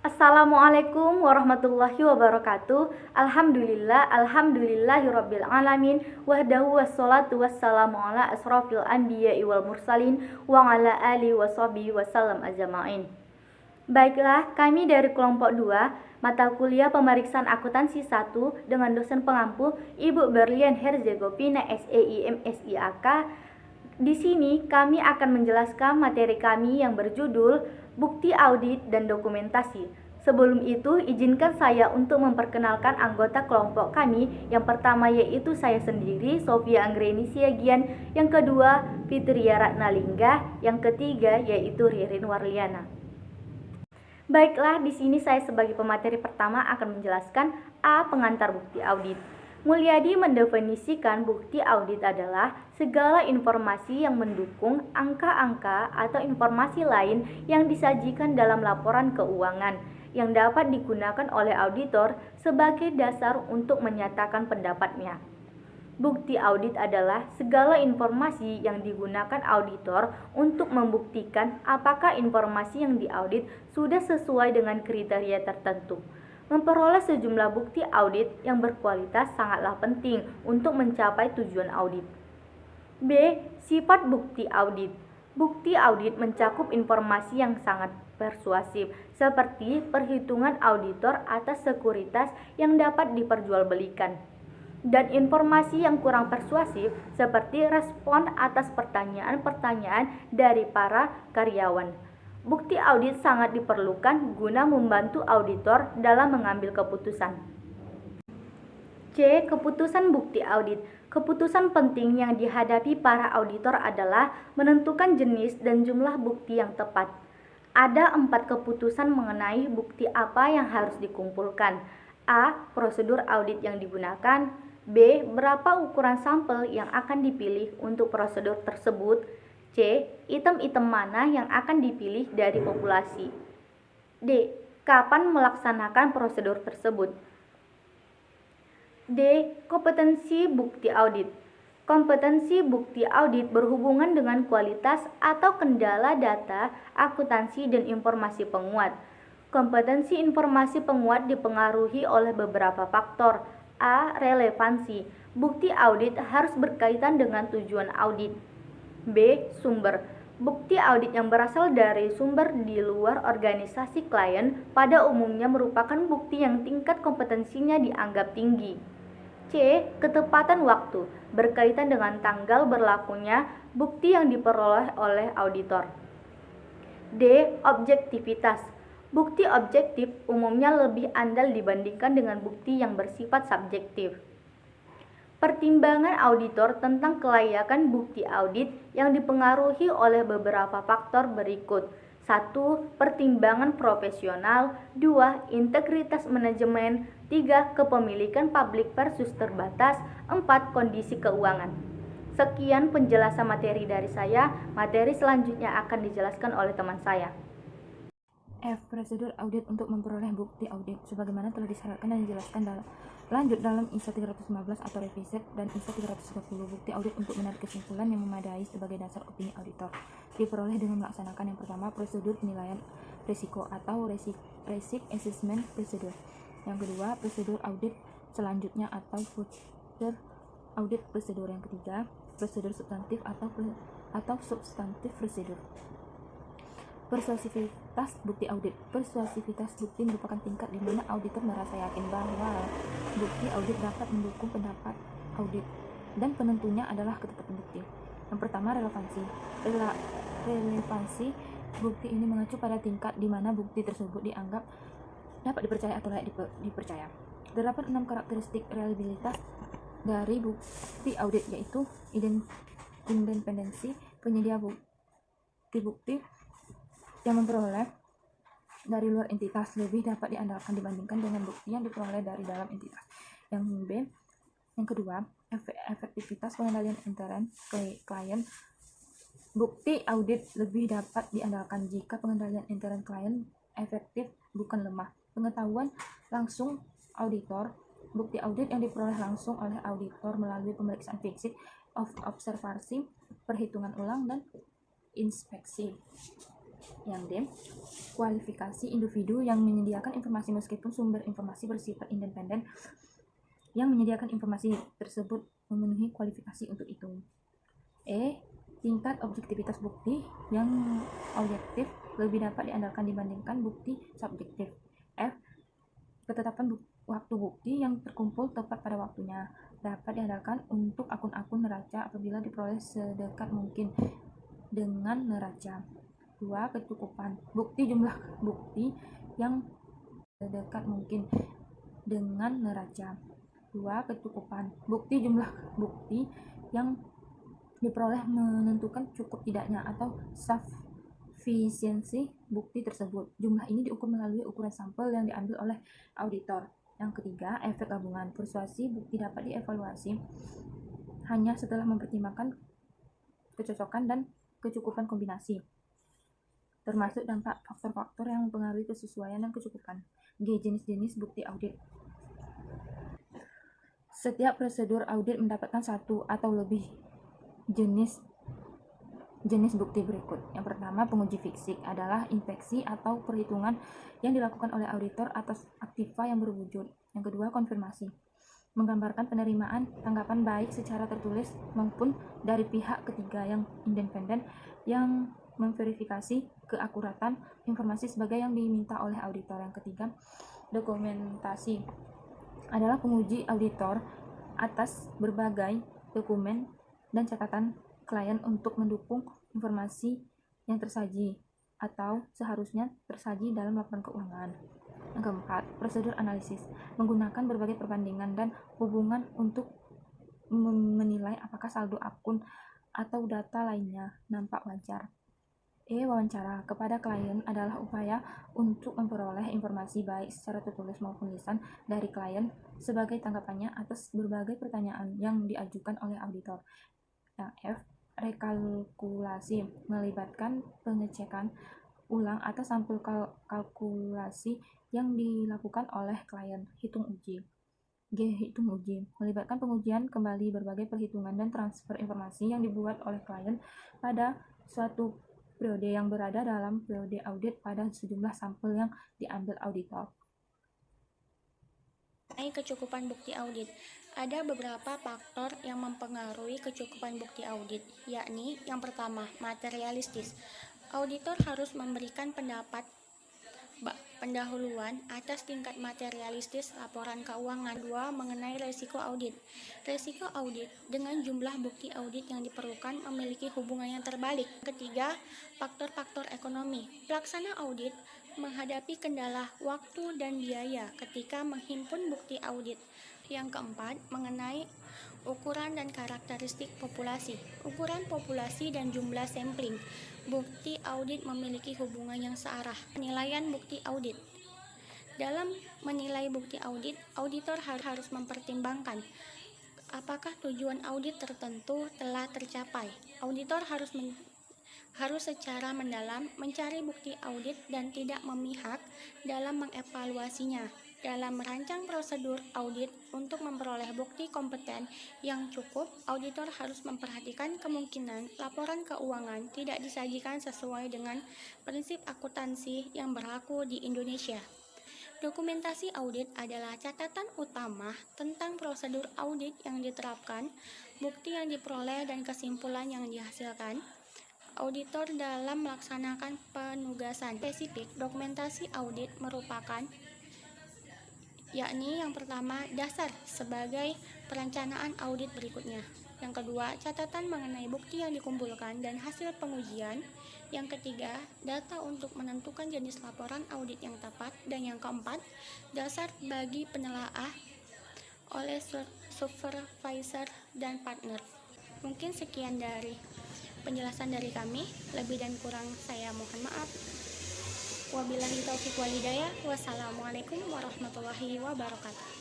Assalamualaikum warahmatullahi wabarakatuh. Alhamdulillahirabbil alamin. Wahdahu wassalatu wassalamu ala asrofil anbiya'i wal mursalin wa ala alihi washabihi wasallam ajma'in. Baiklah, kami dari kelompok 2 mata kuliah pemeriksaan akuntansi 1 dengan dosen pengampu Ibu Berlian Herzegovina SEIM SIAK. Di sini kami akan menjelaskan materi kami yang berjudul Bukti Audit dan Dokumentasi. Sebelum itu, izinkan saya untuk memperkenalkan anggota kelompok kami. Yang pertama yaitu saya sendiri, Sofia Anggreni Siagian. Yang kedua, Fitria Ratnalingga. Yang ketiga yaitu Ririn Warliana. Baiklah, di sini saya sebagai pemateri pertama akan menjelaskan A. Pengantar bukti audit. Mulyadi mendefinisikan bukti audit adalah segala informasi yang mendukung angka-angka atau informasi lain yang disajikan dalam laporan keuangan yang dapat digunakan oleh auditor sebagai dasar untuk menyatakan pendapatnya. Bukti audit adalah segala informasi yang digunakan auditor untuk membuktikan apakah informasi yang diaudit sudah sesuai dengan kriteria tertentu. Memperoleh sejumlah bukti audit yang berkualitas sangatlah penting untuk mencapai tujuan audit. B. Sifat bukti audit. Bukti audit mencakup informasi yang sangat persuasif, seperti perhitungan auditor atas sekuritas yang dapat diperjualbelikan, dan informasi yang kurang persuasif, seperti respon atas pertanyaan-pertanyaan dari para karyawan. Bukti audit sangat diperlukan guna membantu auditor dalam mengambil keputusan. C. Keputusan bukti audit. Keputusan penting yang dihadapi para auditor adalah menentukan jenis dan jumlah bukti yang tepat. Ada 4 keputusan mengenai bukti apa yang harus dikumpulkan. A. Prosedur audit yang digunakan. B. Berapa ukuran sampel yang akan dipilih untuk prosedur tersebut. C. Item-item mana yang akan dipilih dari populasi. D. Kapan melaksanakan prosedur tersebut. D. Kompetensi bukti audit. Kompetensi bukti audit berhubungan dengan kualitas atau kendala data, akuntansi, dan informasi penguat. Kompetensi informasi penguat dipengaruhi oleh beberapa faktor. A. Relevansi. Bukti audit harus berkaitan dengan tujuan audit. B. Sumber. Bukti audit yang berasal dari sumber di luar organisasi klien pada umumnya merupakan bukti yang tingkat kompetensinya dianggap tinggi. C. Ketepatan waktu. Berkaitan dengan tanggal berlakunya bukti yang diperoleh oleh auditor. D. Objektivitas. Bukti objektif umumnya lebih andal dibandingkan dengan bukti yang bersifat subjektif. Pertimbangan auditor tentang kelayakan bukti audit yang dipengaruhi oleh beberapa faktor berikut. 1. Pertimbangan profesional. 2. Integritas manajemen. 3. Kepemilikan publik versus terbatas. 4. Kondisi keuangan. Sekian penjelasan materi dari saya. Materi selanjutnya akan dijelaskan oleh teman saya. F. Prosedur audit untuk memperoleh bukti audit sebagaimana telah disyaratkan dan dijelaskan dalam ISO 315 atau reviset dan ISO 320. Bukti audit untuk menarik kesimpulan yang memadai sebagai dasar opini auditor diperoleh dengan melaksanakan yang pertama, prosedur penilaian risiko atau risk assessment procedure. Yang kedua, prosedur audit selanjutnya atau further audit procedure. Yang ketiga, prosedur substantif atau substantif procedure. Persuasivitas bukti audit. Persuasivitas bukti merupakan tingkat di mana auditor merasa yakin bahwa bukti audit dapat mendukung pendapat audit dan penentunya adalah ketetapan bukti. Yang pertama, relevansi. Relevansi bukti ini mengacu pada tingkat di mana bukti tersebut dianggap dapat dipercaya atau layak dipercaya. Terdapat 6 karakteristik reliabilitas dari bukti audit, yaitu independensi penyedia bukti yang memperoleh dari luar entitas lebih dapat diandalkan dibandingkan dengan bukti yang diperoleh dari dalam entitas. Yang kedua, efektivitas pengendalian intern klien. Bukti audit lebih dapat diandalkan jika pengendalian intern klien efektif, bukan lemah. Pengetahuan langsung auditor. Bukti audit yang diperoleh langsung oleh auditor melalui pemeriksaan fisik, observasi, perhitungan ulang, dan inspeksi. Yang D, kualifikasi individu yang menyediakan informasi meskipun sumber informasi bersifat independen yang menyediakan informasi tersebut memenuhi kualifikasi untuk itu. E, tingkat objektivitas bukti yang objektif lebih dapat diandalkan dibandingkan bukti subjektif. F, ketetapan waktu bukti yang terkumpul tepat pada waktunya dapat diandalkan untuk akun-akun neraca apabila diperoleh sedekat mungkin dengan neraca. 2. Kecukupan bukti jumlah bukti yang sedekat mungkin dengan neraca. 2. Kecukupan bukti jumlah bukti yang diperoleh menentukan cukup tidaknya atau sufisiensi bukti tersebut. Jumlah ini diukur melalui ukuran sampel yang diambil oleh auditor. Yang ketiga, efek gabungan. Persuasi bukti dapat dievaluasi hanya setelah mempertimbangkan kecocokan dan kecukupan kombinasi, termasuk dampak faktor-faktor yang mempengaruhi kesesuaian dan kecukupan. G. Jenis-jenis bukti audit. Setiap prosedur audit mendapatkan satu atau lebih jenis bukti berikut. Yang pertama, penguji fisik adalah inspeksi atau perhitungan yang dilakukan oleh auditor atas aktiva yang berwujud. Yang kedua, konfirmasi, menggambarkan penerimaan tanggapan baik secara tertulis maupun dari pihak ketiga yang independen yang memverifikasi keakuratan informasi sebagai yang diminta oleh auditor. Yang ketiga, dokumentasi adalah penguji auditor atas berbagai dokumen dan catatan klien untuk mendukung informasi yang tersaji atau seharusnya tersaji dalam laporan keuangan. Yang keempat, prosedur analisis, menggunakan berbagai perbandingan dan hubungan untuk menilai apakah saldo akun atau data lainnya nampak wajar. E. Wawancara kepada klien adalah upaya untuk memperoleh informasi baik secara tertulis maupun lisan dari klien sebagai tanggapannya atas berbagai pertanyaan yang diajukan oleh auditor. Yang F. Rekalkulasi, melibatkan pengecekan ulang atas sampel kalkulasi yang dilakukan oleh klien. Hitung uji. G. Hitung uji, melibatkan pengujian kembali berbagai perhitungan dan transfer informasi yang dibuat oleh klien pada suatu periode yang berada dalam periode audit pada sejumlah sampel yang diambil auditor. Kecukupan bukti audit. Ada beberapa faktor yang mempengaruhi kecukupan bukti audit, yakni yang pertama, materialistis. Auditor harus memberikan pendapat pendahuluan atas tingkat materialistis laporan keuangan. 2. Mengenai risiko audit. Risiko audit dengan jumlah bukti audit yang diperlukan memiliki hubungan yang terbalik. Ketiga, faktor-faktor ekonomi. Pelaksana audit menghadapi kendala waktu dan biaya ketika menghimpun bukti audit. Yang keempat, mengenai ukuran dan karakteristik populasi. Ukuran populasi dan jumlah sampling bukti audit memiliki hubungan yang searah. Penilaian bukti audit. Dalam menilai bukti audit, auditor harus mempertimbangkan apakah tujuan audit tertentu telah tercapai. Auditor harus secara mendalam mencari bukti audit dan tidak memihak dalam mengevaluasinya. Dalam merancang prosedur audit untuk memperoleh bukti kompeten yang cukup, auditor harus memperhatikan kemungkinan laporan keuangan tidak disajikan sesuai dengan prinsip akuntansi yang berlaku di Indonesia. Dokumentasi audit adalah catatan utama tentang prosedur audit yang diterapkan, bukti yang diperoleh, dan kesimpulan yang dihasilkan auditor dalam melaksanakan penugasan spesifik. Dokumentasi audit merupakan yakni yang pertama, dasar sebagai perencanaan audit berikutnya. Yang kedua, catatan mengenai bukti yang dikumpulkan dan hasil pengujian. Yang ketiga, data untuk menentukan jenis laporan audit yang tepat. Dan yang keempat, dasar bagi penelaah oleh supervisor dan partner. Mungkin sekian dari penjelasan dari kami. Lebih dan kurang saya mohon maaf. Wabillahi taufiq wal hidayah. Wassalamualaikum warahmatullahi wabarakatuh.